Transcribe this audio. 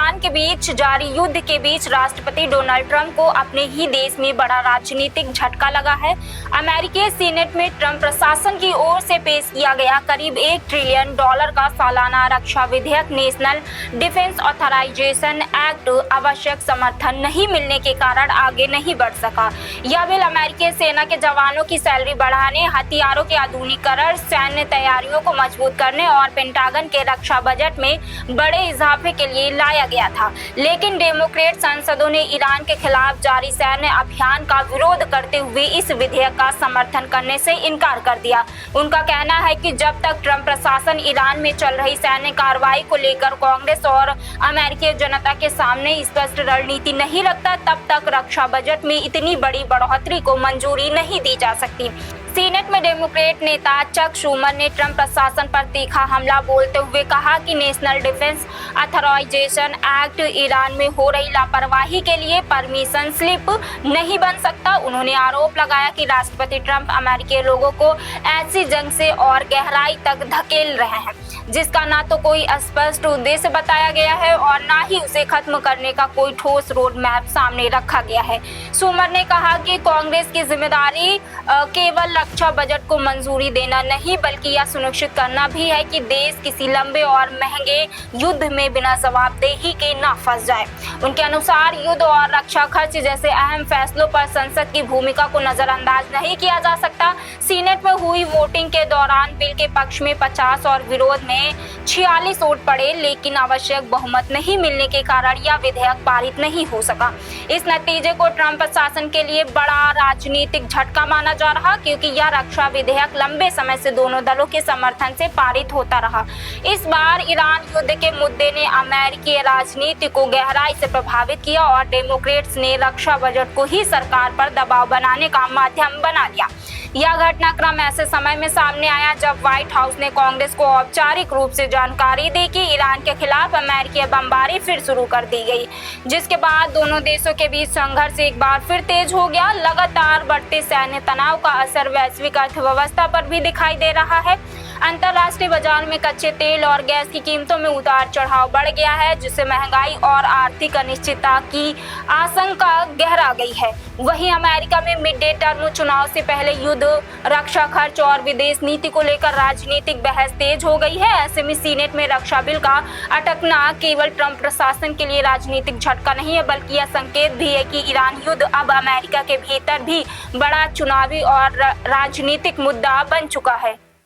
Iran के बीच जारी युद्ध के बीच राष्ट्रपति डोनाल्ड ट्रंप को अपने ही देश में बड़ा राजनीतिक झटका लगा है। अमेरिकी सीनेट में ट्रंप प्रशासन की ओर से पेश किया गया करीब $1 ट्रिलियन का सालाना रक्षा विधेयक नेशनल डिफेंस ऑथराइजेशन एक्ट आवश्यक समर्थन नहीं मिलने के कारण आगे नहीं बढ़ सका। यह बिल अमेरिकी सेना के जवानों की सैलरी बढ़ाने, हथियारों के आधुनिकीकरण, सैन्य तैयारियों को मजबूत करने और पेंटागन के रक्षा बजट में बड़े इजाफे के लिए लाया गया था। लेकिन डेमोक्रेट सांसदों ने ईरान के खिलाफ जारी सैन्य अभियान का विरोध करते हुए इस विधेयक का समर्थन करने से इनकार कर दिया। उनका कहना है कि जब तक ट्रंप प्रशासन ईरान में चल रही सैन्य कार्रवाई को लेकर कांग्रेस और अमेरिकी जनता के सामने स्पष्ट रणनीति नहीं रखता, तब तक रक्षा बजट में इतनी बड़ी बढ़ोतरी को मंजूरी नहीं दी जा सकती। सीनेट में डेमोक्रेट नेता चक शूमर ने ट्रंप प्रशासन पर तीखा हमला बोलते हुए कहा कि National Defense Authorization Act Iran में हो रही लापरवाही के लिए परमिशन स्लिप नहीं बन सकता। उन्होंने आरोप लगाया कि राष्ट्रपति ट्रंप अमेरिकी लोगों को ऐसी जंग से और गहराई तक धकेल रहे हैं जिसका ना तो कोई स्पष्ट उद्देश्य बताया गया है और ना ही उसे खत्म करने का कोई ठोस रोड मैप सामने रखा गया है। शूमर ने कहा कि कांग्रेस की जिम्मेदारी केवल रक्षा बजट को मंजूरी देना नहीं बल्कि यह सुनिश्चित करना भी है कि देश किसी लंबे और महंगे युद्ध में बिना जवाबदेही के न फंस जाए। उनके अनुसार युद्ध और रक्षा खर्च जैसे अहम फैसलों पर संसद की भूमिका को नजरअंदाज नहीं किया जा सकता। सीनेट में हुई वोटिंग के दौरान बिल के पक्ष में 50 और विरोध में 46 वोट पड़े, लेकिन आवश्यक बहुमत नहीं मिलने के कारण यह विधेयक पारित नहीं हो सका। इस नतीजे को ट्रंप प्रशासन के लिए बड़ा राजनीतिक झटका माना जा रहा, क्योंकि यह रक्षा विधेयक लंबे समय से दोनों दलों के समर्थन से पारित होता रहा। इस बार ईरान युद्ध के मुद्दे ने अमेरिकी राजनीति को गहराई से प्रभावित किया और डेमोक्रेट्स ने रक्षा बजट को ही सरकार पर दबाव बनाने का माध्यम बना लिया। यह घटनाक्रम ऐसे समय में सामने आया जब व्हाइट हाउस ने कांग्रेस को औपचारिक रूप से जानकारी दी कि ईरान के खिलाफ अमेरिकी बमबारी फिर शुरू कर दी गई, जिसके बाद दोनों देशों के बीच संघर्ष एक बार फिर तेज हो गया। लगातार बढ़ते सैन्य तनाव का असर वैश्विक अर्थव्यवस्था पर भी दिखाई दे रहा है। अंतर्राष्ट्रीय बाजार में कच्चे तेल और गैस की कीमतों में उतार चढ़ाव बढ़ गया है, जिससे महंगाई और आर्थिक अनिश्चितता की आशंका गहरा गई है। वहीं अमेरिका में मिड डे टर्म चुनाव से पहले युद्ध, रक्षा खर्च और विदेश नीति को लेकर राजनीतिक बहस तेज हो गई है। ऐसे में सीनेट में रक्षा बिल का अटकना केवल ट्रंप प्रशासन के लिए राजनीतिक झटका नहीं है, बल्कि यह संकेत भी है कि ईरान युद्ध अब अमेरिका के भीतर भी बड़ा चुनावी और राजनीतिक मुद्दा बन चुका है।